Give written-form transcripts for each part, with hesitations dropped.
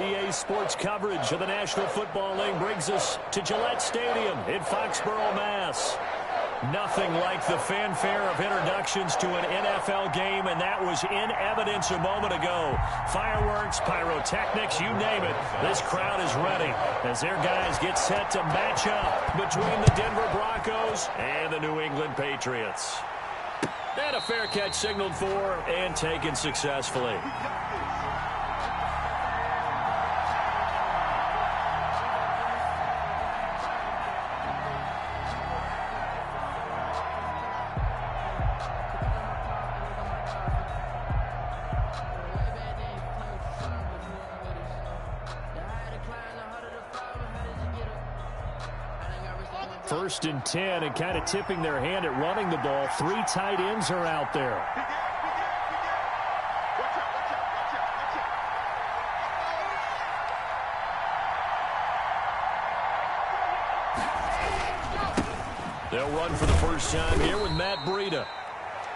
EA Sports coverage of the National Football League brings us to Gillette Stadium in Foxborough, Mass. Nothing like the fanfare of introductions to an NFL game, and that was in evidence a moment ago. Fireworks, pyrotechnics, you name it. This crowd is ready as their guys get set to match up between the Denver Broncos and the New England Patriots. And a fair catch signaled for and taken successfully. First and 10, and kind of tipping their hand at running the ball. 3 tight ends are out there. They'll run for the first time here with Matt Breida.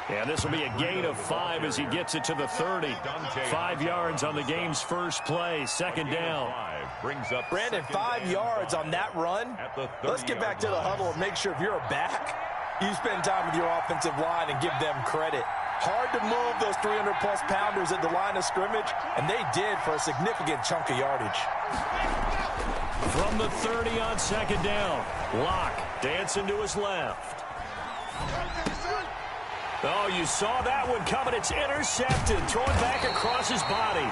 And this will be a gain of 5 as he gets it to the 30. 5 yards on the game's first play. Second down. Brandon, 5 yards on that run. Let's get back to the huddle and make sure if you're a back, you spend time with your offensive line and give them credit. Hard to move those 300-plus pounders at the line of scrimmage, and they did for a significant chunk of yardage. From the 30 on second down, Locke dancing to his left. Oh, you saw that one coming. It's intercepted. Thrown back across his body.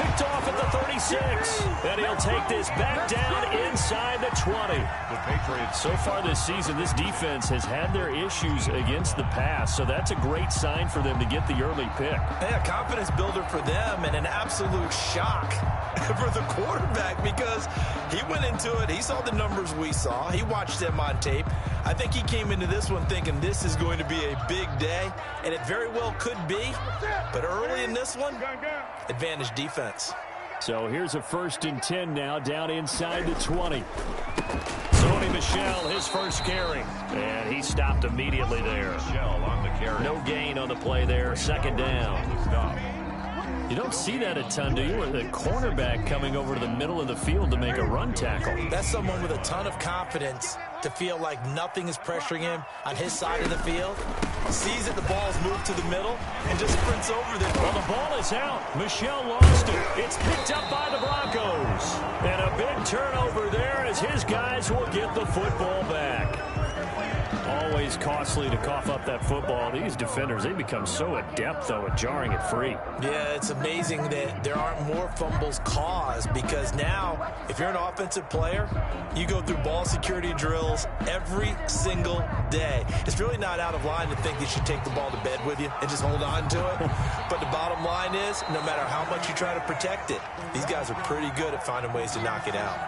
Picked off at the 36. And he'll take this back down inside the 20. The Patriots, so far this season, this defense has had their issues against the pass. So that's a great sign for them to get the early pick. Hey, a confidence builder for them and an absolute shock for the quarterback because he went into it. He saw the numbers we saw. He watched them on tape. I think he came into this one thinking this is going to be a big day, and it very well could be. But early in this one, advantage defense. So here's a first and 10 now, down inside the 20. Sony Michel, his first carry. And he stopped immediately there. No gain on the play there. Second down. You don't see that a ton, do you? The cornerback coming over to the middle of the field to make a run tackle. That's someone with a ton of confidence to feel like nothing is pressuring him on his side of the field. Sees that the ball's moved to the middle and just sprints over them. Well, the ball is out. Michel lost it. It's picked up by the Broncos. And a big turnover there as his guys will get the football back. Always costly to cough up that football. These defenders, they become so adept, though, at jarring it free. Yeah, it's amazing that there aren't more fumbles caused because now, if you're an offensive player, you go through ball security drills every single day. It's really not out of line to think you should take the ball to bed with you and just hold on to it. But the bottom line is, no matter how much you try to protect it, these guys are pretty good at finding ways to knock it out.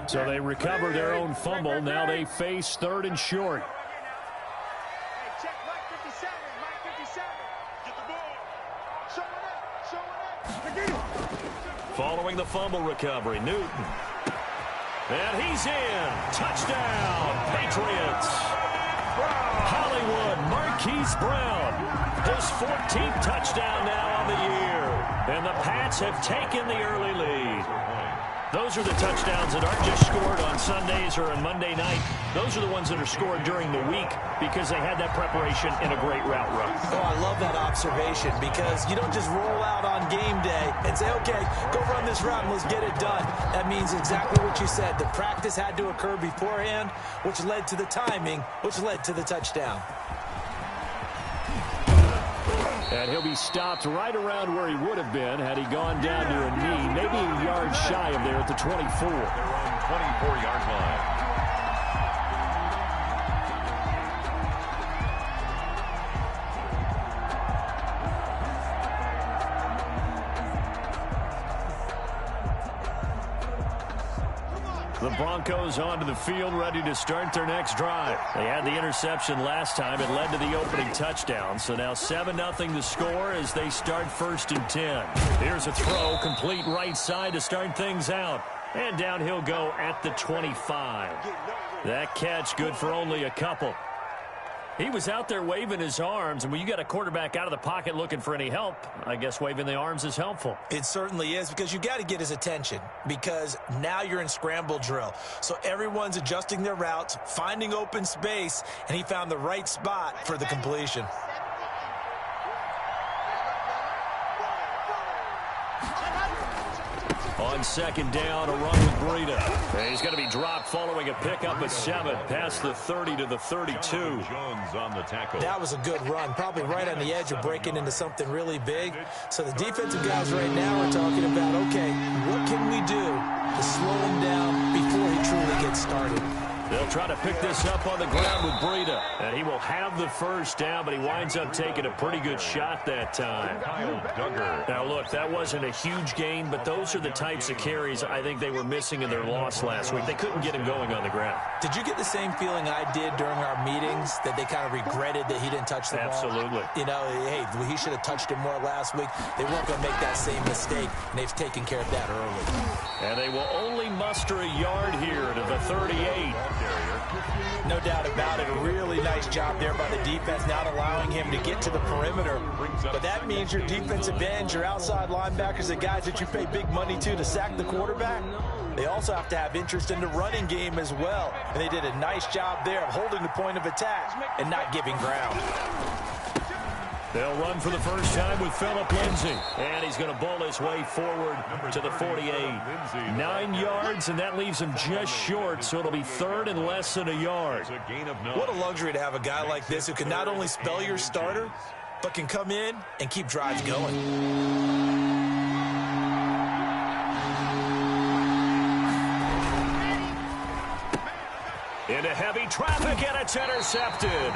So they recover their own fumble. Now they face third and short. Following the fumble recovery, Newton. And he's in. Touchdown, Patriots. Hollywood Marquise Brown. His 14th touchdown now on the year. And the Pats have taken the early lead. Those are the touchdowns that aren't just scored on Sundays or on Monday night. Those are the ones that are scored during the week because they had that preparation in a great route run. Oh, I love that observation because you don't just roll out on game day and say, okay, go run this route and let's get it done. That means exactly what you said. The practice had to occur beforehand, which led to the timing, which led to the touchdown. And he'll be stopped right around where he would have been had he gone down to a knee, maybe a yard shy of there at the 24. Their own 24-yard line. The Broncos onto the field, ready to start their next drive. They had the interception last time. It led to the opening touchdown. So now 7-0 the score as they start first and 10. Here's a throw, complete right side to start things out. And down he'll go at the 25. That catch good for only a couple. He was out there waving his arms, and when you got a quarterback out of the pocket looking for any help, I guess waving the arms is helpful. It certainly is, because you got to get his attention, because now you're in scramble drill. So everyone's adjusting their routes, finding open space, and he found the right spot for the completion. On second down, a run with Breida. He's going to be dropped following a pickup of 7 past the 30 to the 32. Jones on the tackle. That was a good run, probably right on the edge of breaking into something really big. So the defensive guys right now are talking about, okay, what can we do to slow him down before he truly gets started? They'll try to pick this up on the ground with Breida. And he will have the first down, but he winds up taking a pretty good shot that time. Kyle Duggar. Now, look, that wasn't a huge gain, but those are the types of carries I think they were missing in their loss last week. They couldn't get him going on the ground. Did you get the same feeling I did during our meetings, that they kind of regretted that he didn't touch the ball? Absolutely. You know, hey, he should have touched it more last week. They weren't going to make that same mistake, and they've taken care of that early. And they will only muster a yard here to the 38. No doubt about it. A really nice job there by the defense, not allowing him to get to the perimeter. But that means your defensive ends, your outside linebackers, the guys that you pay big money to sack the quarterback, they also have to have interest in the running game as well. And they did a nice job there of holding the point of attack and not giving ground. They'll run for the first time with Phillip Lindsay. And he's going to bowl his way forward to the 48. 9 yards, and that leaves him just short, so it'll be third and less than a yard. What a luxury to have a guy like this who can not only spell your starter, but can come in and keep drives going. Into heavy traffic, and it's intercepted.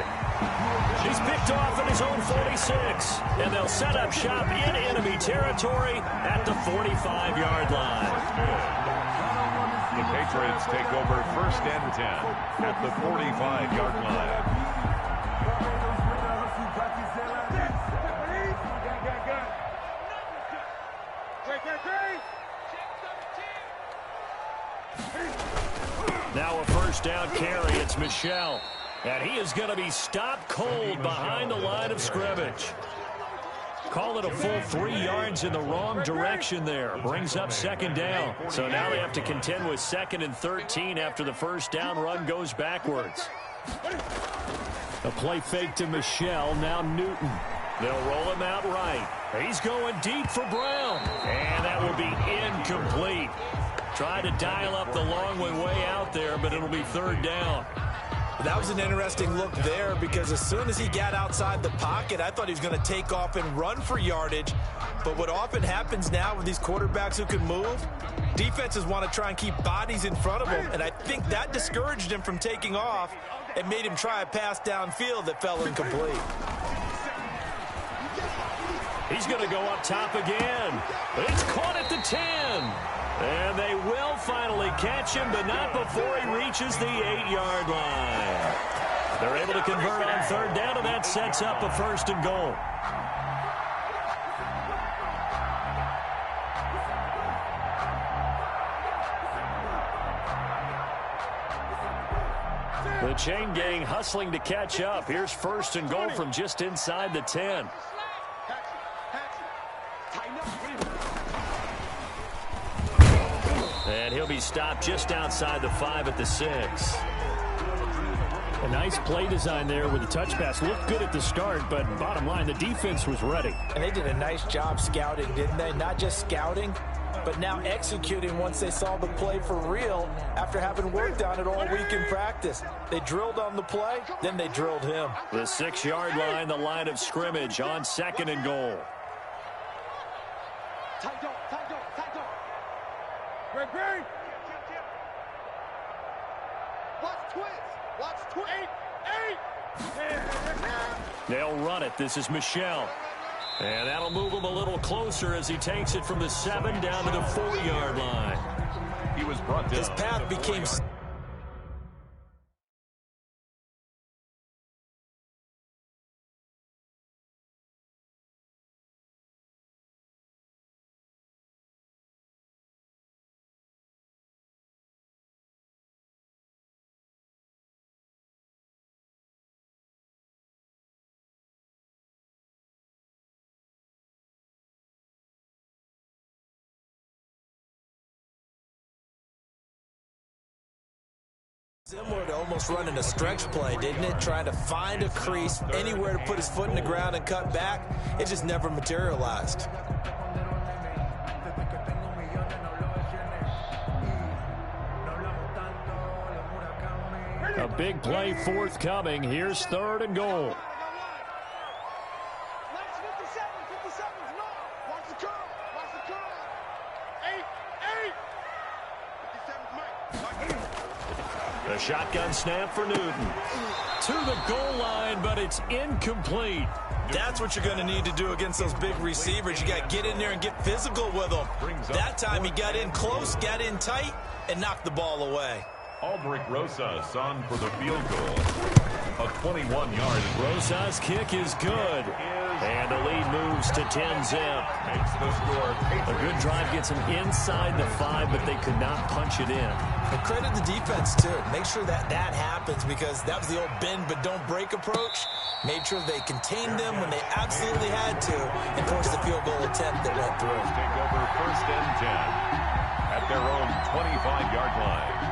He's picked off at his own 46, and they'll set up shop in enemy territory at the 45-yard line. The Patriots take over first and 10 at the 45-yard line. Now a first down carry. It's Michel. And he is going to be stopped cold behind the line of scrimmage. Call it a full 3 yards in the wrong direction there. Brings up second down. So now they have to contend with 2nd and 13 after the first down run goes backwards. A play fake to Michel. Now Newton. They'll roll him out right. He's going deep for Brown. And that will be incomplete. Try to dial up the long way out there, but it'll be third down. That was an interesting look there, because as soon as he got outside the pocket, I thought he was going to take off and run for yardage. But what often happens now with these quarterbacks who can move, defenses want to try and keep bodies in front of them, and I think that discouraged him from taking off and made him try a pass downfield that fell incomplete. He's going to go up top again. It's caught at the 10. And they will finally catch him, but not before he reaches the 8-yard line. They're able to convert on third down, and that sets up a first and goal. The chain gang hustling to catch up. Here's first and goal from just inside the 10. And he'll be stopped just outside the 5 at the 6. A nice play design there with the touch pass. Looked good at the start, but bottom line, the defense was ready. And they did a nice job scouting, didn't they? Not just scouting, but now executing once they saw the play for real after having worked on it all week in practice. They drilled on the play, then they drilled him. The 6-yard line, the line of scrimmage on second and goal. They'll run it. This is Michel. And that'll move him a little closer as he takes it from the 7 down to the 4-yard line. He was brought down. His path became Similar to almost running a stretch play, didn't it? Trying to find a crease, anywhere to put his foot in the ground and cut back. It just never materialized. A big play forthcoming. Here's 3rd and goal. The shotgun snap for Newton. To the goal line, but it's incomplete. That's what you're going to need to do against those big receivers. You got to get in there and get physical with them. That time he got in close, got in tight, and knocked the ball away. Aldrich Rosas on for the field goal. A 21-yard. Rosas' kick is good. And the lead moves to 10-zip. Makes the score. A good drive gets them inside the 5, but they could not punch it in. And credit the defense, too. Make sure that happens, because that was the old bend but don't break approach. Made sure they contained them when they absolutely had to and forced the field goal attempt that went through. Take over 1st and 10 at their own 25-yard line.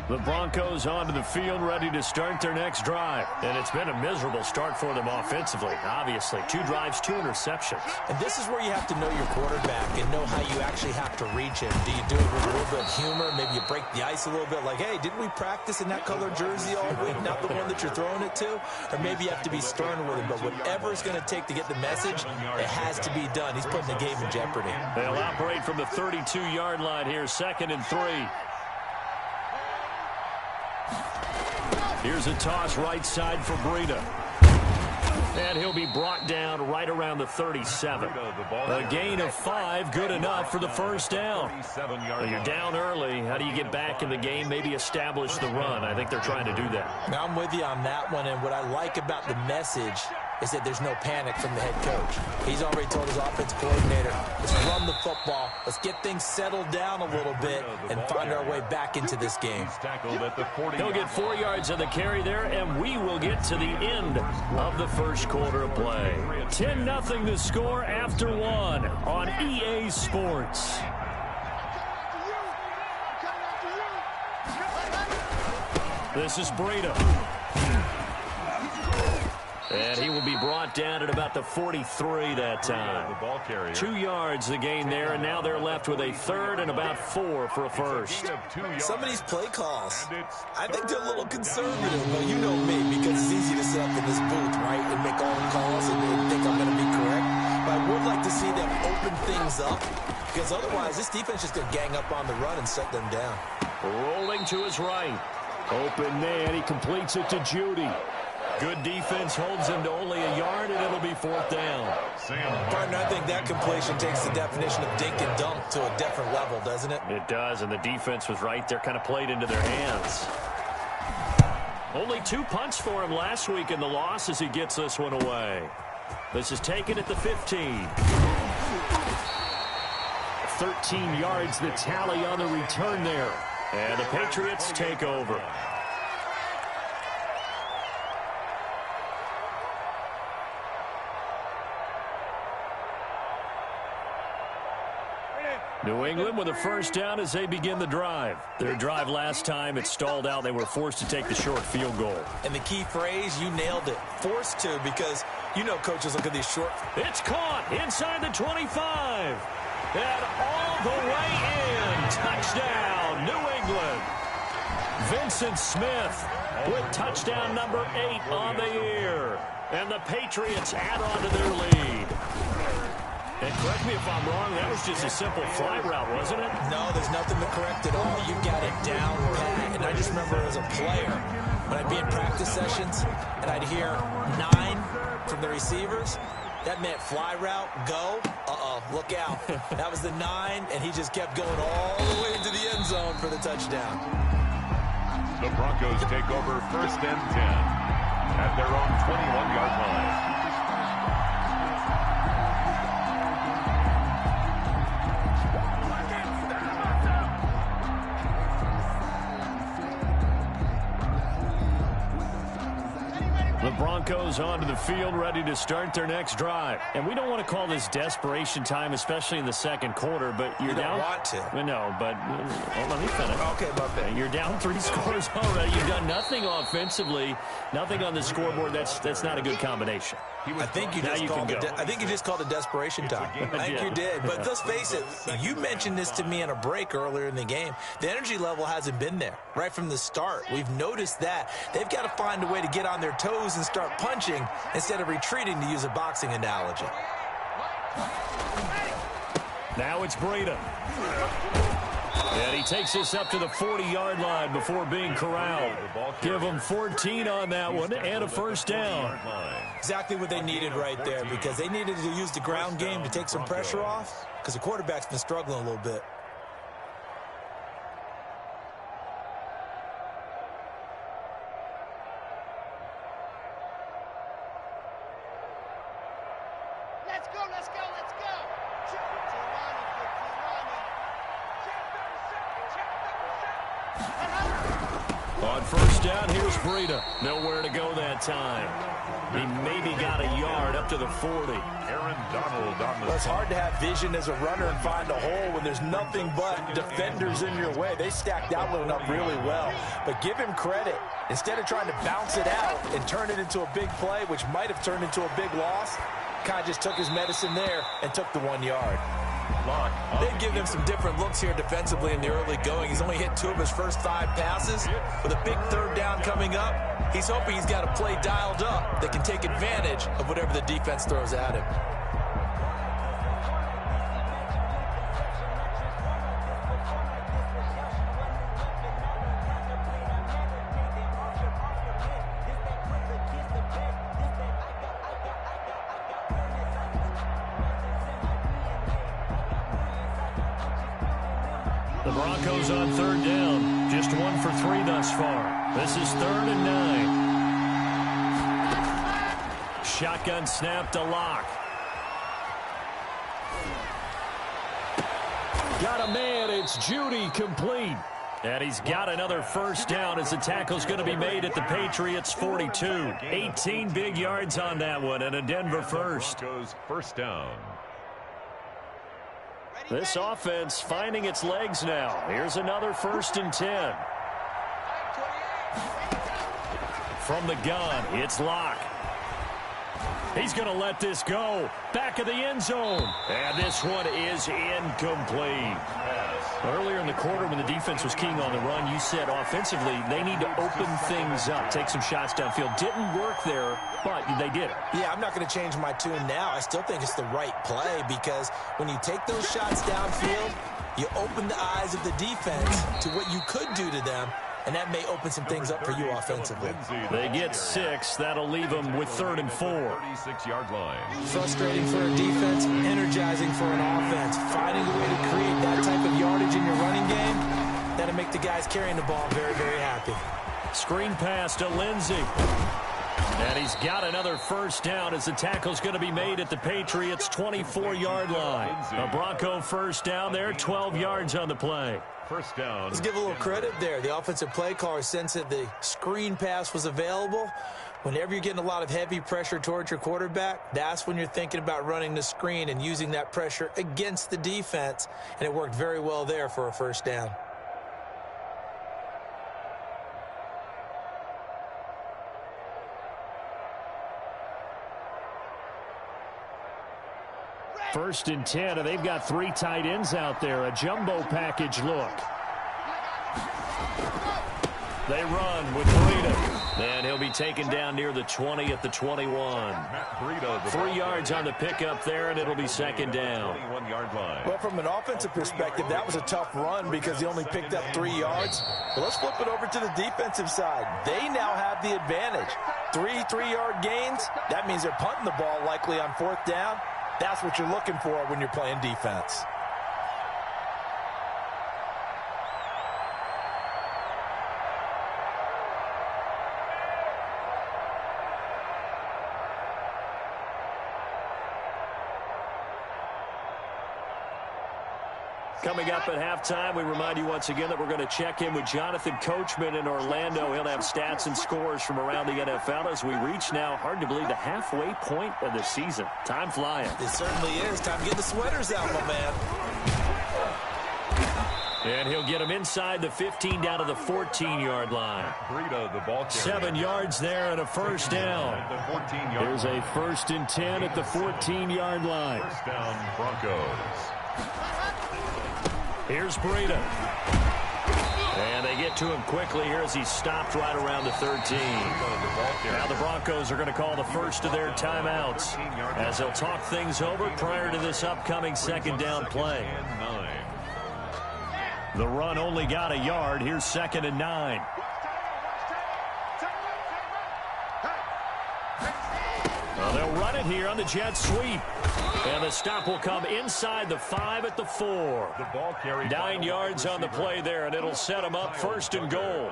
The Broncos onto the field, ready to start their next drive. And it's been a miserable start for them offensively, obviously. 2 drives, 2 interceptions. And this is where you have to know your quarterback and know how you actually have to reach him. Do you do it with a little bit of humor? Maybe you break the ice a little bit, like, hey, didn't we practice in that color jersey all week, not the one that you're throwing it to? Or maybe you have to be stern with him. But whatever it's going to take to get the message, it has to be done. He's putting the game in jeopardy. They'll operate from the 32-yard line here, 2nd and 3. Here's a toss right side for Breida. And he'll be brought down right around the 37. A gain of 5, good enough for the first down. Well, you're down early. How do you get back in the game? Maybe establish the run. I think they're trying to do that. Now, I'm with you on that one, and what I like about the message is that there's no panic from the head coach. He's already told his offense coordinator, let's run the football, let's get things settled down a little bit and find our way back into this game. He'll get 4 yards on the carry there, and we will get to the end of the first quarter of play. 10-0 the score after 1 on EA Sports. This is Breida. And he will be brought down at about the 43 that time. 2 yards the gain there, and now they're left with a 3rd and about 4 for a first. Some of these play calls, I think they're a little conservative. But you know me, because it's easy to sit up in this booth, right, and make all the calls and think I'm going to be correct. But I would like to see them open things up, because otherwise this defense is going to gang up on the run and shut them down. Rolling to his right. Open man, he completes it to Judy. Good defense holds him to only a yard, and it'll be 4th down. Partner, I think that completion takes the definition of dink and dunk to a different level, doesn't it? It does, and the defense was right there, kind of played into their hands. Only 2 punts for him last week in the loss as he gets this one away. This is taken at the 15. 13 yards the tally on the return there. And the Patriots take over. New England with a first down as they begin the drive. Their drive last time, it stalled out. They were forced to take the short field goal. And the key phrase, you nailed it. Forced to, because you know coaches look at these short. It's caught inside the 25. And all the way in. Touchdown, New England. Vincent Smith with touchdown number 8 on the year. And the Patriots add on to their lead. And correct me if I'm wrong, that was just a simple fly route, wasn't it? No, there's nothing to correct at all. You got it down pat. And I just remember as a player, when I'd be in practice sessions and I'd hear 9 from the receivers, that meant fly route, go, look out. That was the 9, and he just kept going all the way into the end zone for the touchdown. The Broncos take over 1st and 10 at their own 21-yard line. Broncos onto the field, ready to start their next drive. And we don't want to call this desperation time, especially in the second quarter, but you're down. You don't want to. No, but let me finish. Okay, my bad. You're down 3 scores already. You've done nothing offensively, nothing on the scoreboard. That's not a good combination. I think you just called it desperation time. I think you did. But let's face it, you mentioned this to me in a break earlier in the game. The energy level hasn't been there right from the start. We've noticed that. They've got to find a way to get on their toes and start punching instead of retreating, to use a boxing analogy. Now it's Breida. And he takes us up to the 40-yard line before being corralled. Give him 14 on that one and a first down. Exactly what they needed right there, because they needed to use the ground game to take some pressure off, because the quarterback's been struggling a little bit. On first down, here's Breida. Nowhere to go that time. He maybe got a yard up to the 40. Aaron Donald on the Well, it's hard to have vision as a runner and find a hole when there's nothing but defenders in your way. They stacked that one up really well. But give him credit. Instead of trying to bounce it out and turn it into a big play, which might have turned into a big loss, kind of just took his medicine there and took the 1 yard. They've given him some different looks here defensively in the early going. He's only hit 2 of his first 5 passes. With a big third down coming up, he's hoping he's got a play dialed up that can take advantage of whatever the defense throws at him. The Broncos on third down. Just 1 for 3 thus far. This is 3rd and 9. Shotgun snap to Locke. Got a man. It's Judy, complete. And he's got another first down as the tackle's going to be made at the Patriots' 42. 18 big yards on that one and a Denver first. Broncos first down. This offense finding its legs now. Here's another 1st and 10. From the gun, it's Locke. He's going to let this go. Back of the end zone. And this one is incomplete. Earlier in the quarter when the defense was keying on the run, you said offensively they need to open things up, take some shots downfield. Didn't work there, but they did it. Yeah, I'm not going to change my tune now. I still think it's the right play, because when you take those shots downfield, you open the eyes of the defense to what you could do to them, and that may open some things up for you offensively. They get 6. That'll leave them with 3rd and 4. 36-yard line. Frustrating for a defense, energizing for an offense. Finding a way to create that type of yardage in your running game, that'll make the guys carrying the ball very, very happy. Screen pass to Lindsey. And he's got another first down as the tackle's going to be made at the Patriots' 24-yard line. A Bronco first down there, 12 yards on the play. First down. Let's give a little credit there. The offensive play caller sensed that the screen pass was available. Whenever you're getting a lot of heavy pressure towards your quarterback, that's when you're thinking about running the screen and using that pressure against the defense. And it worked very well there for a first down. First and 10, and they've got 3 tight ends out there. A jumbo package look. They run with Breida. And he'll be taken down near the 20 at the 21. 3 yards on the pickup there, and it'll be second down. 21-yard line. Well, from an offensive perspective, that was a tough run because he only picked up 3 yards. But let's flip it over to the defensive side. They now have the advantage. 3 3-yard gains. That means they're punting the ball likely on 4th down. That's what you're looking for when you're playing defense. Coming up at halftime, we remind you once again that we're going to check in with Jonathan Coachman in Orlando. He'll have stats and scores from around the NFL as we reach now, hard to believe, the halfway point of the season. Time flying. It certainly is. Time to get the sweaters out, my man. And he'll get him inside the 15 down to the 14-yard line. Breida, the ball carrier. 7 yards there and a first down. Here's a 1st and 10 at the 14-yard line. First down, Broncos. Here's Breida. And they get to him quickly here as he's stopped right around the 13. Now the Broncos are going to call the first of their timeouts as they'll talk things over prior to this upcoming 2nd down play. The run only got a yard. Here's 2nd and 9. Well, they'll run it here on the jet sweep. And the stop will come inside the 5 at the 4. 9 yards on the play there, and it'll set them up 1st and goal.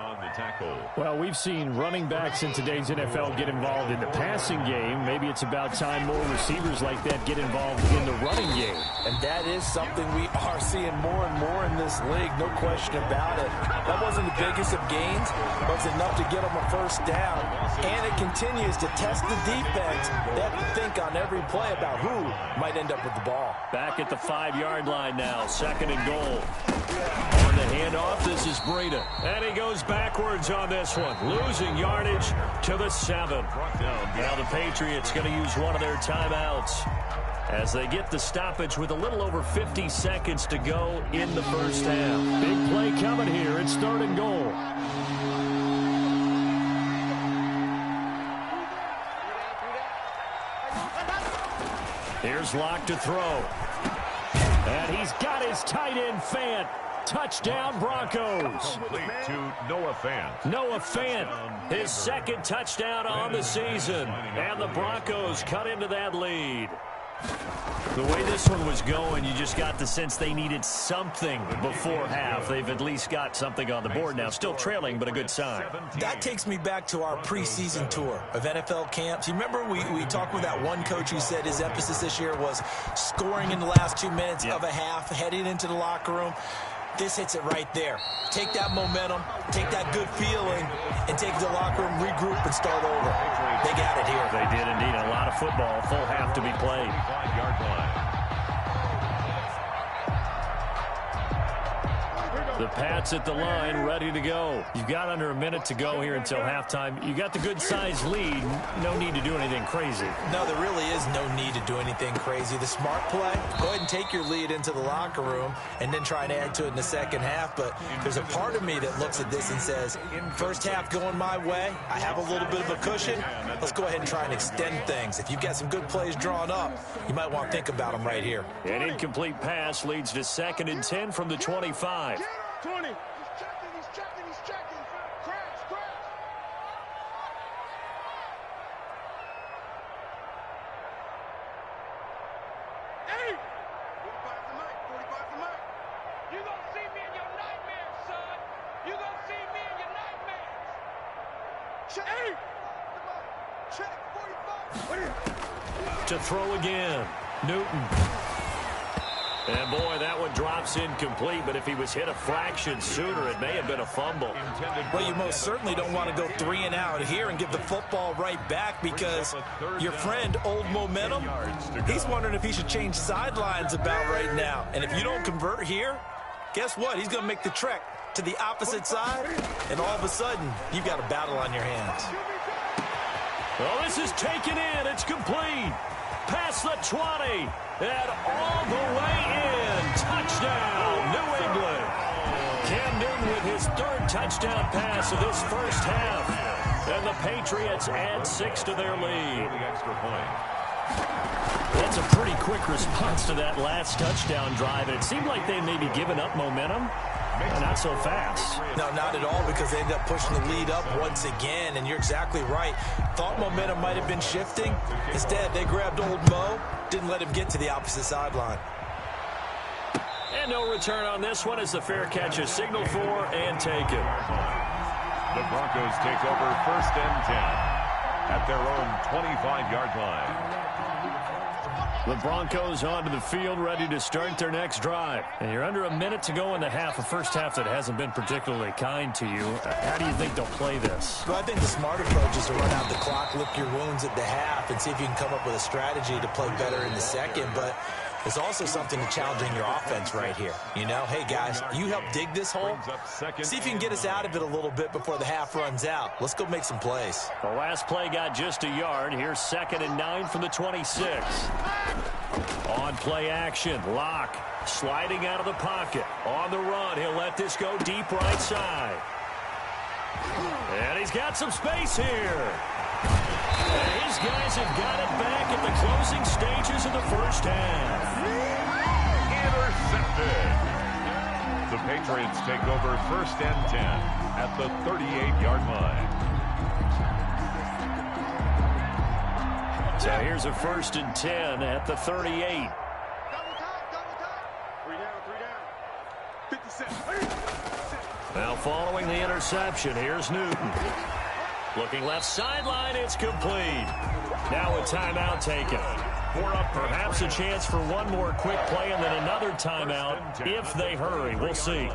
Well, we've seen running backs in today's NFL get involved in the passing game. Maybe it's about time more receivers like that get involved in the running game. And that is something we are seeing more and more in this league, no question about it. That wasn't the biggest of gains, but it's enough to get them a 1st down. And it continues to test the defense. They have to think on every play about who might end up with the ball. Back at the 5-yard line now, 2nd and goal. On the handoff, this is Breida. And he goes backwards on this one, losing yardage to the 7. Now the Patriots going to use one of their timeouts as they get the stoppage with a little over 50 seconds to go in the 1st half. Big play coming here. It's 3rd and goal. Here's Locke to throw. And he's got his tight end Fant. Touchdown, Broncos. Complete to Noah Fant. Noah Fant, his 2nd touchdown on the season. And the Broncos cut into that lead. The way this one was going, you just got the sense they needed something before half. They've at least got something on the board now. Still trailing, but a good sign. That takes me back to our preseason tour of NFL camps. You remember we talked with that one coach who said his emphasis this year was scoring in the last 2 minutes of a half, heading into the locker room. This hits it right there. Take that momentum, take that good feeling, and take the locker room, regroup, and start over. They got it here. They did indeed. A lot of football, full half to be played. 5-yard line. The Pats at the line, ready to go. You've got under a minute to go here until halftime. You got the good-sized lead. No need to do anything crazy. No, there really is no need to do anything crazy. The smart play, go ahead and take your lead into the locker room and then try and add to it in the 2nd half. But there's a part of me that looks at this and says, 1st half going my way, I have a little bit of a cushion. Let's go ahead and try and extend things. If you've got some good plays drawn up, you might want to think about them right here. An incomplete pass leads to 2nd and 10 from the 25. 20. He's checking. Crash. Hey! 45 the mic. You gonna see me in your nightmares, son. You gonna see me in your nightmares. Check. Hey! Check 45. To throw again. Newton. And, boy, that one drops incomplete, but if he was hit a fraction sooner, it may have been a fumble. Well, you most certainly don't want to go 3 and out here and give the football right back because your friend, Old Momentum, he's wondering if he should change sidelines about right now. And if you don't convert here, guess what? He's going to make the trek to the opposite side, and all of a sudden, you've got a battle on your hands. Well, this is taken in. It's complete. Past the 20. And all the way in. Touchdown, New England. Cam Newton with his 3rd touchdown pass of this 1st half. And the Patriots add 6 to their lead. That's a pretty quick response to that last touchdown drive. And it seemed like they may be giving up momentum. Not so fast. No, not at all, because they ended up pushing the lead up once again, and you're exactly right. Thought momentum might have been shifting. Instead, they grabbed Old Mo, didn't let him get to the opposite sideline. And no return on this one as the fair catch is signaled for and taken. The Broncos take over 1st and 10 at their own 25-yard line. The Broncos onto the field, ready to start their next drive. And you're under a minute to go in the half, a first half that hasn't been particularly kind to you. How do you think they'll play this? Well, I think the smart approach is to run out the clock, lick your wounds at the half, and see if you can come up with a strategy to play better in the second. But there's also something to challenging your offense right here. You know, hey, guys, you help dig this hole. See if you can get us out of it a little bit before the half runs out. Let's go make some plays. The last play got just a yard. Here's 2nd and 9 from the 26. On play action, Locke sliding out of the pocket. On the run, he'll let this go deep right side. And he's got some space here. And his guys have got it back at the closing stages of the first half. Intercepted. The Patriots take over 1st and 10 at the 38-yard line. So here's a 1st and 10 at the 38. Double time. 3 down. 57. Now following the interception, here's Newton. Looking left sideline, it's complete. Now a timeout taken. Perhaps a chance for one more quick play and then another timeout if they hurry. We'll see.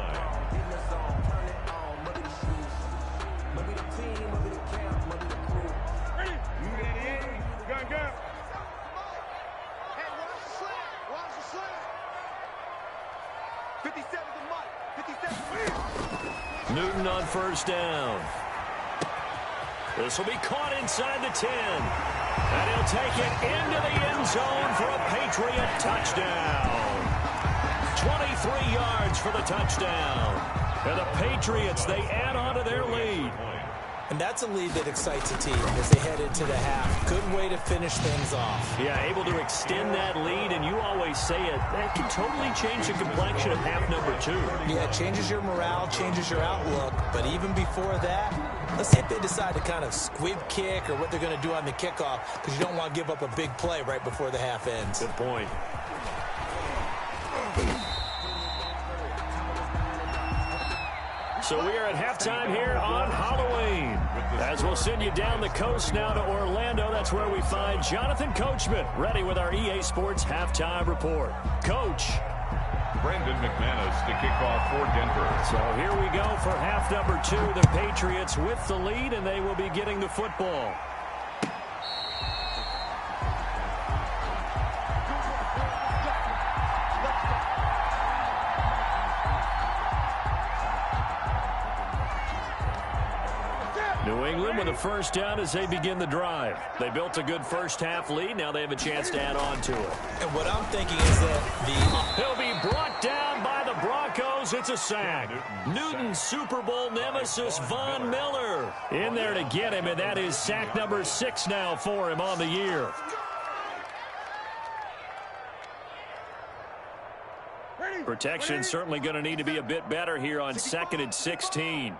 Newton on 1st down. This will be caught inside the 10. And he'll take it into the end zone for a Patriot touchdown. 23 yards for the touchdown. And the Patriots, they add on to their lead. And that's a lead that excites a team as they head into the half. Good way to finish things off. Yeah, able to extend that lead, and you always say it, that can totally change the complexion of half number 2. Yeah, it changes your morale, changes your outlook. But even before that, let's see if they decide to kind of squib kick or what they're going to do on the kickoff, because you don't want to give up a big play right before the half ends. Good point. So we are at halftime here on Halloween. As we'll send you down the coast now to Orlando, that's where we find Jonathan Coachman, ready with our EA Sports Halftime Report. Coach. Brandon McManus to kick off for Denver. So here we go for half number 2. The Patriots with the lead, and they will be getting the football. New England with a 1st down as they begin the drive. They built a good first half lead. Now they have a chance to add on to it. And what I'm thinking is that he'll be brought down by the Broncos. It's a sack. Newton's Super Bowl nemesis, Von Miller, in there to get him, and that is sack number 6 now for him on the year. Protection certainly going to need to be a bit better here on 2nd and 16.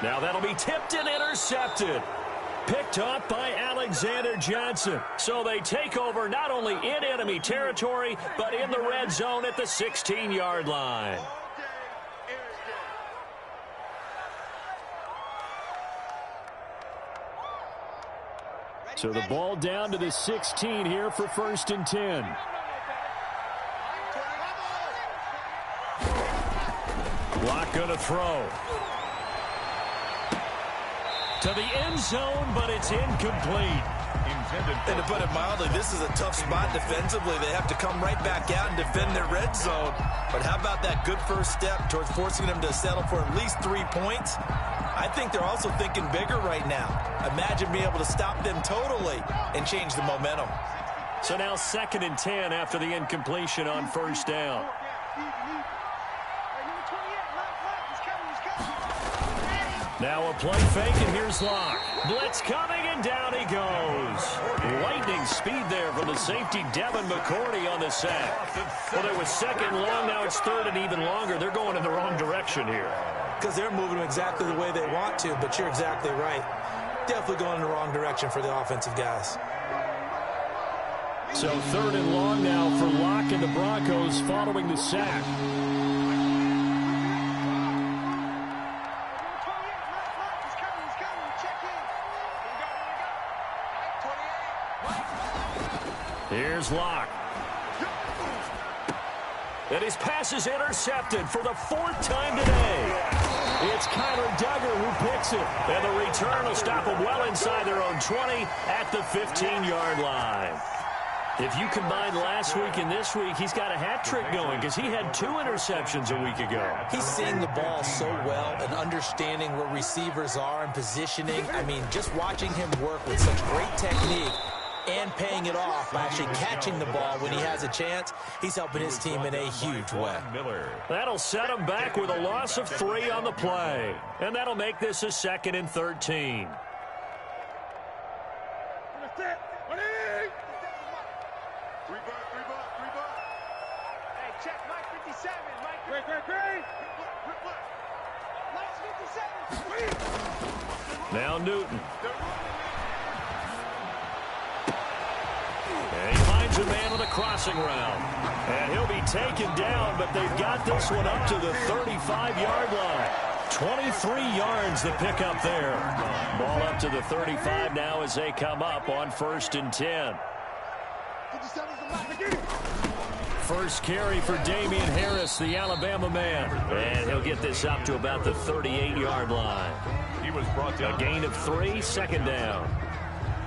Now that'll be tipped and intercepted. Picked up by Alexander Johnson. So they take over not only in enemy territory, but in the red zone at the 16-yard line. So the ball down to the 16 here for 1st and 10. Locke going to throw. To the end zone, but it's incomplete. And to put it mildly, this is a tough spot defensively. They have to come right back out and defend their red zone. But how about that good first step towards forcing them to settle for at least 3 points? I think they're also thinking bigger right now. Imagine being able to stop them totally and change the momentum. So now 2nd and 10 after the incompletion on 1st down. Now a play fake, and here's Locke. Blitz coming, and down he goes. Lightning speed there from the safety, Devin McCourty, on the sack. Well, it was 2nd long, now it's 3rd and even longer. They're going in the wrong direction here. Because they're moving exactly the way they want to, but you're exactly right. Definitely going in the wrong direction for the offensive guys. So 3rd and long now for Locke and the Broncos following the sack. Here's Locke. And his pass is intercepted for the 4th time today. It's Kyler Duggar who picks it. And the return will stop them well inside their own 20 at the 15-yard line. If you combine last week and this week, he's got a hat trick going because he had 2 interceptions a week ago. He's seeing the ball so well and understanding where receivers are and positioning. I mean, just watching him work with such great technique and paying it off by actually catching the ball when he has a chance, he's helping his team in a huge way. That'll set him back with a loss of 3 on the play. And that'll make this a 2nd and 13. Check Mike 57. Mike 57. Mike 57. Now Newton. And he finds a man on a crossing route. And he'll be taken down, but they've got this one up to the 35-yard line. 23 yards the pick up there. Ball up to the 35 now as they come up on 1st and 10. First carry for Damian Harris, the Alabama man. And he'll get this up to about the 38-yard line. He was brought down. A gain of 3, 2nd down.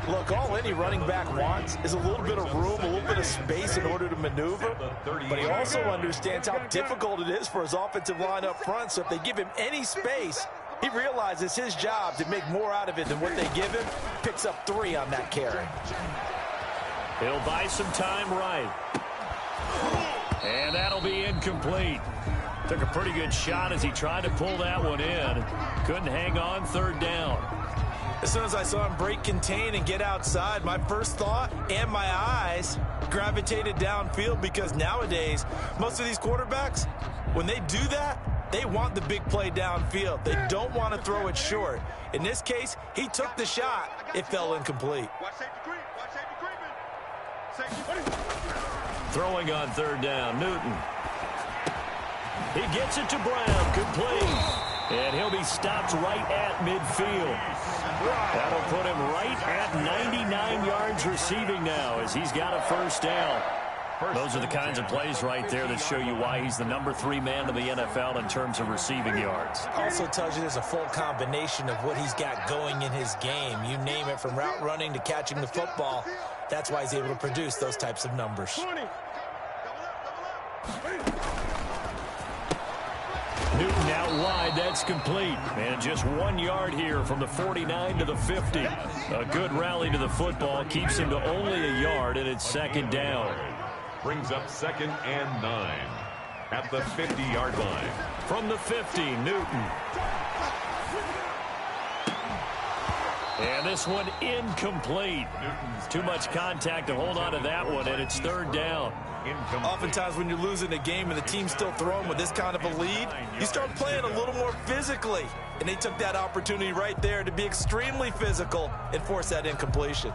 Look, all any running back wants is a little bit of room, a little bit of space in order to maneuver. But he also understands how difficult it is for his offensive line up front. So if they give him any space, he realizes his job to make more out of it than what they give him. Picks up 3 on that carry. He'll buy some time right. And that'll be incomplete. Took a pretty good shot as he tried to pull that one in. Couldn't hang on, 3rd down. As soon as I saw him break contain and get outside, my first thought and my eyes gravitated downfield, because nowadays, most of these quarterbacks, when they do that, they want the big play downfield. They don't want to throw it short. In this case, he took the shot. It fell incomplete. Watch safety creep. Watch safety creeping. Safety. Throwing on 3rd down, Newton. He gets it to Brown, complete. And he'll be stopped right at midfield. That'll put him right at 99 yards receiving now as he's got a 1st down. Those are the kinds of plays right there that show you why he's the number 3 man in the NFL in terms of receiving yards. Also tells you there's a full combination of what he's got going in his game. You name it, from route running to catching the football. That's why he's able to produce those types of numbers. Newton out wide, that's complete. And just 1 yard here from the 49 to the 50. A good rally to the football, keeps him to only a yard, and it's 2nd down. Brings up 2nd and 9 at the 50-yard line. From the 50, Newton. And this one incomplete. Too much contact to hold on to that one, and it's 3rd down. Oftentimes when you're losing a game and the team's still throwing with this kind of a lead, you start playing a little more physically. And they took that opportunity right there to be extremely physical and force that incompletion.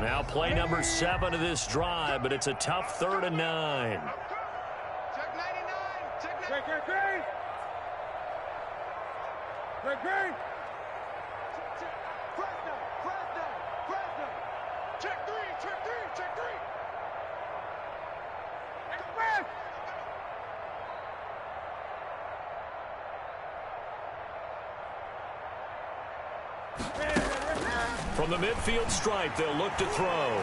Now play number 7 of this drive, but it's a tough 3rd and 9. Check 99. Check 99. Great. Great. Fresno. Check 3. Check 3. From the midfield stripe, they'll look to throw.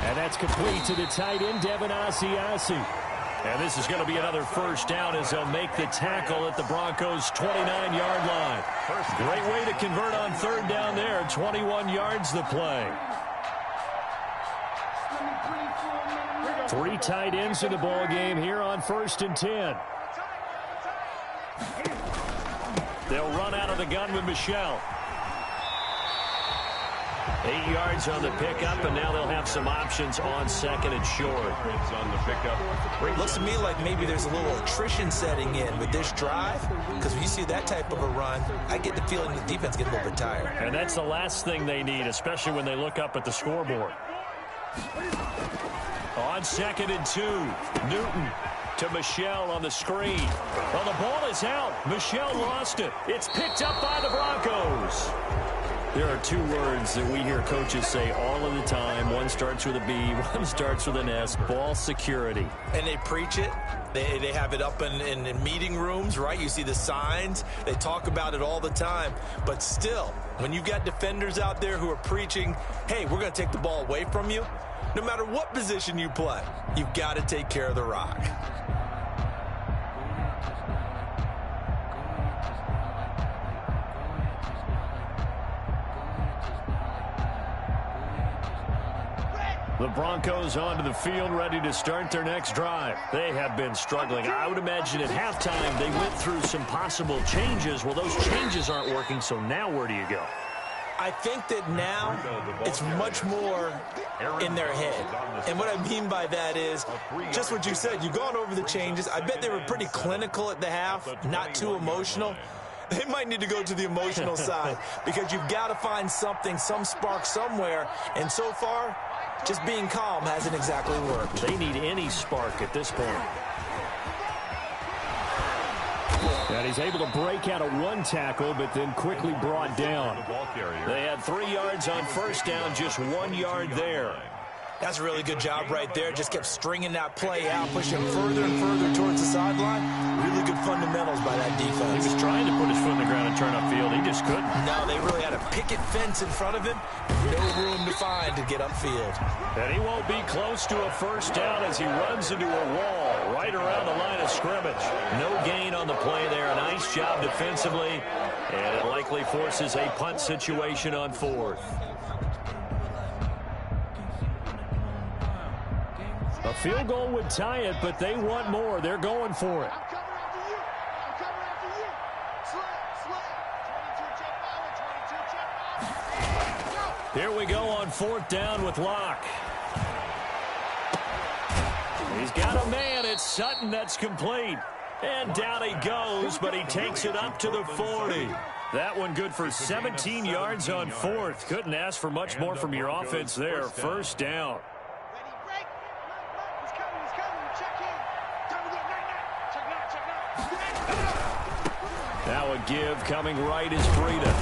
And that's complete to the tight end, Devin Asiasi. And this is going to be another 1st down as they'll make the tackle at the Broncos' 29-yard line. Great way to convert on 3rd down there. 21 yards the play. 3 tight ends in the ball game here on 1st and 10. They'll run out of the gun with Michelle. 8 yards on the pickup, and now they'll have some options on 2nd and short. On the pickup. Looks to me like maybe there's a little attrition setting in with this drive, because when you see that type of a run, I get the feeling the defense gets a little bit tired. And that's the last thing they need, especially when they look up at the scoreboard. On 2nd and 2, Newton to Michel on the screen. Well, the ball is out. Michel lost it. It's picked up by the Broncos. There are two words that we hear coaches say all of the time. One starts with a B, one starts with an S, ball security. And they preach it. They have it up in meeting rooms, right? You see the signs. They talk about it all the time. But still, when you've got defenders out there who are preaching, hey, we're going to take the ball away from you, no matter what position you play, you've got to take care of the rock. The Broncos onto the field, ready to start their next drive. They have been struggling. I would imagine at halftime they went through some possible changes. Well, those changes aren't working, so now where do you go? I think that now it's much more in their head. And what I mean by that is just what you said. You've gone over the changes. I bet they were pretty clinical at the half, not too emotional. They might need to go to the emotional side because you've got to find something, some spark somewhere. And so far, just being calm hasn't exactly worked. They need any spark at this point. And he's able to break out of one tackle, but then quickly brought down. They had 3 yards on first down, just 1 yard there. That's a really good job right there. Just kept stringing that play out, pushing further and further towards the sideline. Really good fundamentals by that defense. He was trying to put his foot in the ground and turn upfield. He just couldn't. No, they really had a picket fence in front of him. No room to find to get upfield. And he won't be close to a first down as he runs into a wall right around the line of scrimmage. No gain on the play there. Nice job defensively. And it likely forces a punt situation on 4th. A field goal would tie it, but they want more. They're going for it. I'm coming after you. I'm coming after you. Slip. 22 check power. 22 check power. Go. Here we go on 4th down with Locke. He's got a man. It's Sutton that's complete. And down he goes, but he takes it up to the 40. That one good for 17 yards on 4th. Couldn't ask for much more from your offense there. First down. Now a give coming right is Breida.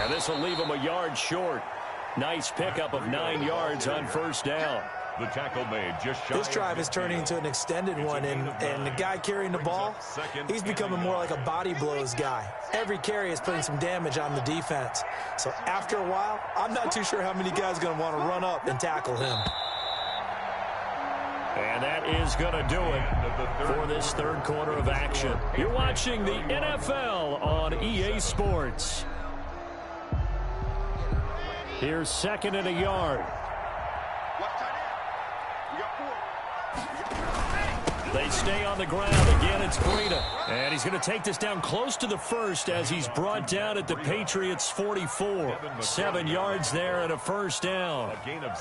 And this will leave him a yard short. Nice pickup of 9 yards on first down. The tackle made just shy. This drive is turning into an extended one, and the guy carrying the ball, he's becoming more like a body blows guy. Every carry is putting some damage on the defense. So after a while, I'm not too sure how many guys are going to want to run up and tackle him. And that is going to do it for this third quarter of action. You're watching the NFL on EA Sports. Here's 2nd and a yard. They stay on the ground. Again, it's Breida. And he's going to take this down close to the first as he's brought down at the Patriots' 44. 7 yards there and a first down.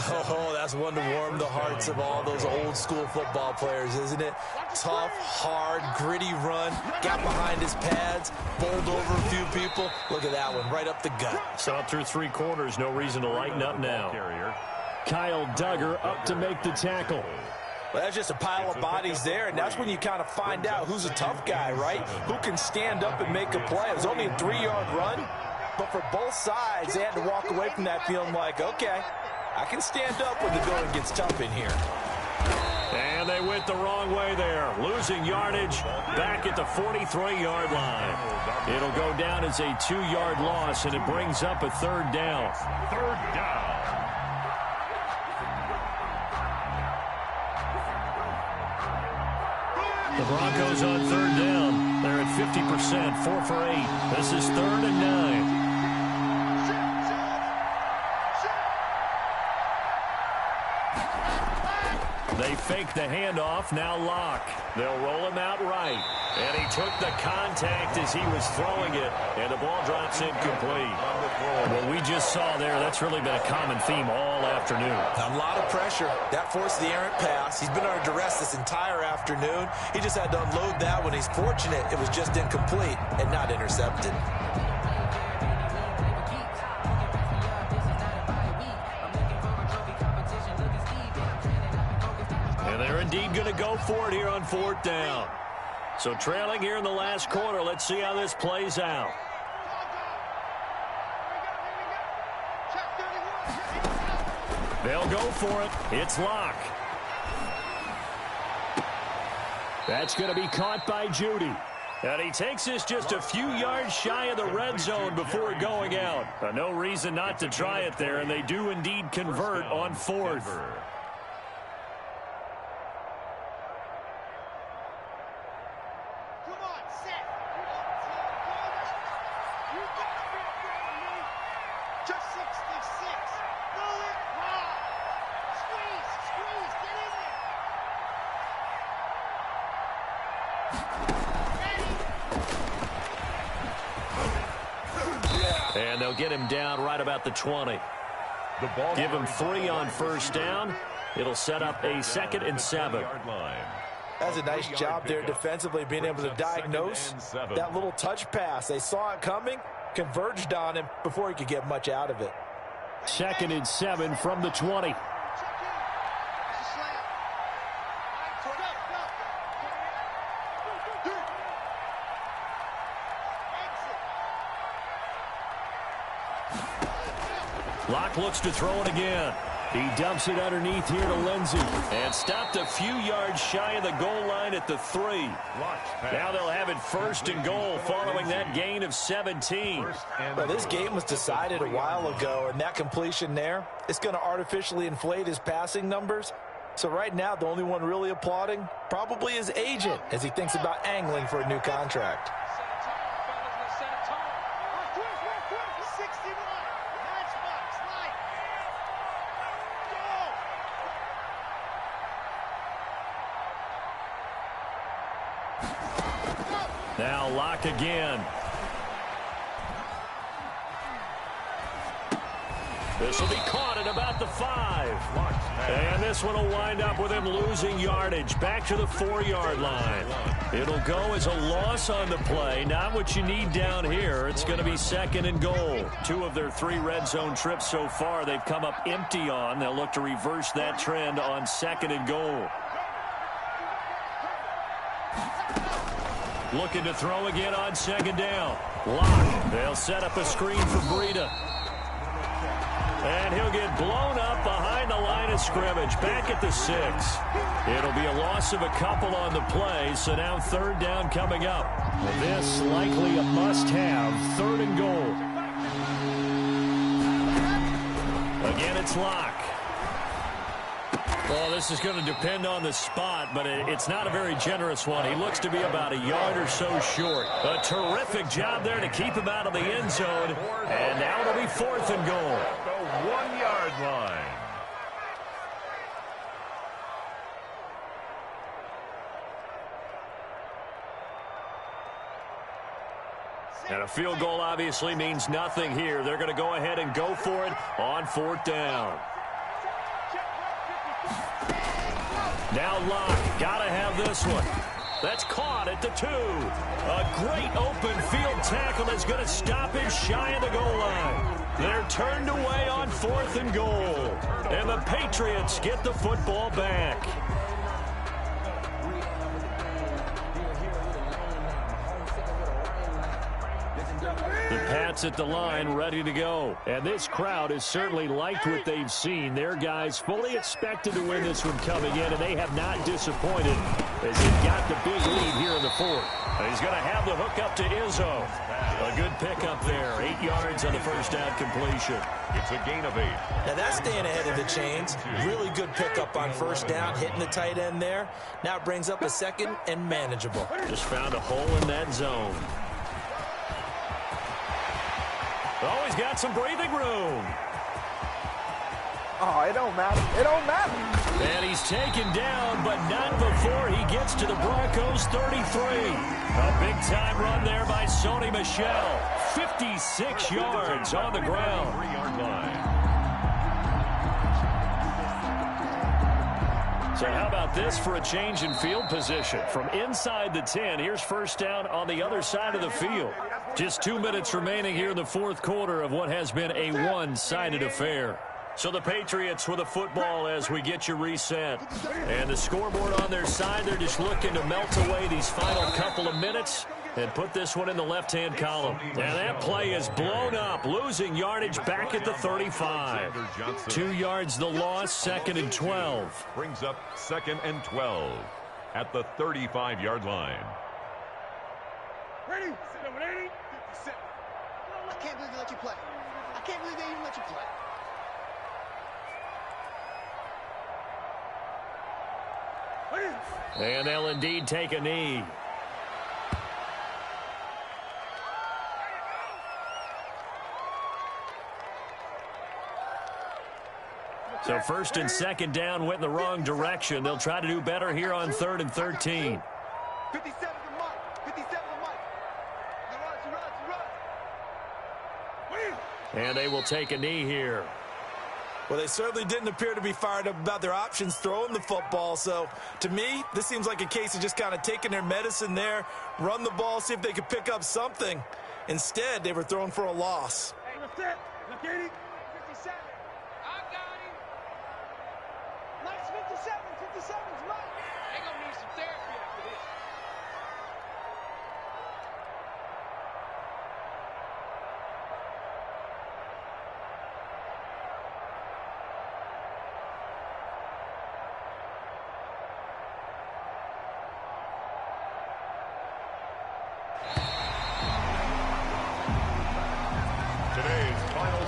Oh, that's one to warm the hearts of all those old school football players, isn't it? Tough, hard, gritty run. Got behind his pads, bowled over a few people. Look at that one, right up the gut. Saw through 3 quarters. No reason to lighten up now. Kyle Duggar up to make the tackle. Well, that's just a pile of bodies there, and that's when you kind of find out who's a tough guy, right? Who can stand up and make a play. It was only a 3-yard run, but for both sides, they had to walk away from that feeling like, okay, I can stand up when the going gets tough in here. And they went the wrong way there. Losing yardage back at the 43-yard line. It'll go down as a 2-yard loss, and it brings up a 3rd down. 3rd down. The Broncos on 3rd down. They're at 50%, 4 for 8. This is 3rd and 9. They fake the handoff, now Locke. They'll roll him out right. And he took the contact as he was throwing it, and the ball drops incomplete. What we just saw there, that's really been a common theme all afternoon. A lot of pressure. That forced the errant pass. He's been under duress this entire afternoon. He just had to unload that when he's fortunate. It was just incomplete and not intercepted. And they're indeed going to go for it here on 4th down. So trailing here in the last quarter. Let's see how this plays out. They'll go for it. It's Locke. That's going to be caught by Judy. And he takes this just a few yards shy of the red zone before going out. No reason not to try it there, and they do indeed convert on 4th. And they'll get him down right about the 20. Give him 3 on 1st down. It'll set up a 2nd and 7. That's a nice job there defensively, being able to diagnose that little touch pass. They saw it coming, converged on him before he could get much out of it. 2nd and 7 from the 20. Locke looks to throw it again. He dumps it underneath here to Lindsey. And stopped a few yards shy of the goal line at the 3. Now they'll have it 1st and goal following that gain of 17. Well, this game was decided a while ago, and that completion there, it's going to artificially inflate his passing numbers. So right now, the only one really applauding probably his agent as he thinks about angling for a new contract. Now Locke again. This will be caught at about the 5. And this one will wind up with him losing yardage back to the 4-yard line. It'll go as a loss on the play. Not what you need down here. It's going to be 2nd and goal. 2 of their 3 red zone trips so far they've come up empty on. They'll look to reverse that trend on 2nd and goal. Looking to throw again on 2nd down. Locke. They'll set up a screen for Breida. And he'll get blown up behind the line of scrimmage. Back at the 6. It'll be a loss of a couple on the play. So now 3rd down coming up. This likely a must-have. 3rd and goal. Again, it's Locke. Well, this is going to depend on the spot, but it's not a very generous one. He looks to be about a yard or so short. A terrific job there to keep him out of the end zone. And now it'll be 4th and goal. The 1-yard line. And a field goal obviously means nothing here. They're going to go ahead and go for it on 4th down. Now Locke, gotta have this one. That's caught at the 2. A great open field tackle is going to stop him shy of the goal line. They're turned away on 4th and goal. And the Patriots get the football back. The Pats at the line, ready to go. And this crowd has certainly liked what they've seen. Their guys fully expected to win this one coming in, and they have not disappointed as they've got the big lead here in the 4th. And he's going to have the hook up to Izzo. A good pickup there. 8 yards on the 1st down completion. It's a gain of 8. Now that's staying ahead of the chains. Really good pickup on 1st down, hitting the tight end there. Now it brings up a 2nd and manageable. Just found a hole in that zone. Oh, he's got some breathing room. Oh, it don't matter. It don't matter. And he's taken down, but not before he gets to the Broncos' 33. A big-time run there by Sony Michel. 56 yards on the ground. 3-yard line. So how about this for a change in field position? From inside the 10, here's 1st down on the other side of the field. Just 2 minutes remaining here in the 4th quarter of what has been a one-sided affair. So the Patriots with a football as we get you reset. And the scoreboard on their side, they're just looking to melt away these final couple of minutes and put this one in the left-hand column. And that play is blown up, losing yardage back at the 35. 2 yards the loss, 2nd and 12. Brings up 2nd and 12 at the 35-yard line. Ready? Number 80. 57. I can't believe they let you play. I can't believe they even let you play. And they'll indeed take a knee. So 1st and 2nd down went in the wrong direction. They'll try to do better here on 3rd and 13. 57 to Mike. 57 to Mike. And they will take a knee here. Well, they certainly didn't appear to be fired up about their options throwing the football. So, to me, this seems like a case of just kind of taking their medicine there, run the ball, see if they could pick up something. Instead, they were throwing for a loss. Hey, left 80. 57. I got him. Mike's 57. 57's Mike. They're going to need some therapy after this.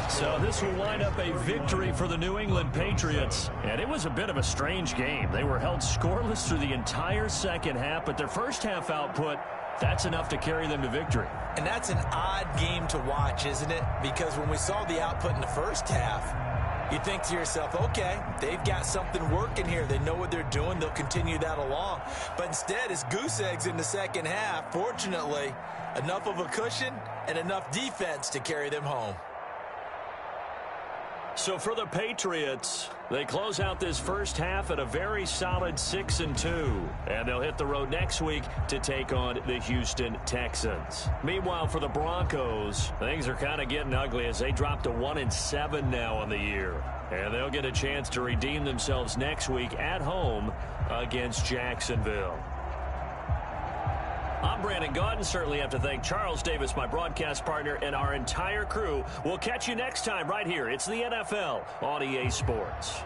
So this will wind up a victory for the New England Patriots. And it was a bit of a strange game. They were held scoreless through the entire second half, but their first half output, that's enough to carry them to victory. And that's an odd game to watch, isn't it? Because when we saw the output in the first half, you think to yourself, okay, they've got something working here. They know what they're doing. They'll continue that along. But instead, it's goose eggs in the second half. Fortunately, enough of a cushion and enough defense to carry them home. So for the Patriots, they close out this first half at a very solid 6-2. And they'll hit the road next week to take on the Houston Texans. Meanwhile, for the Broncos, things are kind of getting ugly as they drop to 1-7 now on the year. And they'll get a chance to redeem themselves next week at home against Jacksonville. I'm Brandon Gaudin. Certainly have to thank Charles Davis, my broadcast partner, and our entire crew. We'll catch you next time right here. It's the NFL on EA Sports.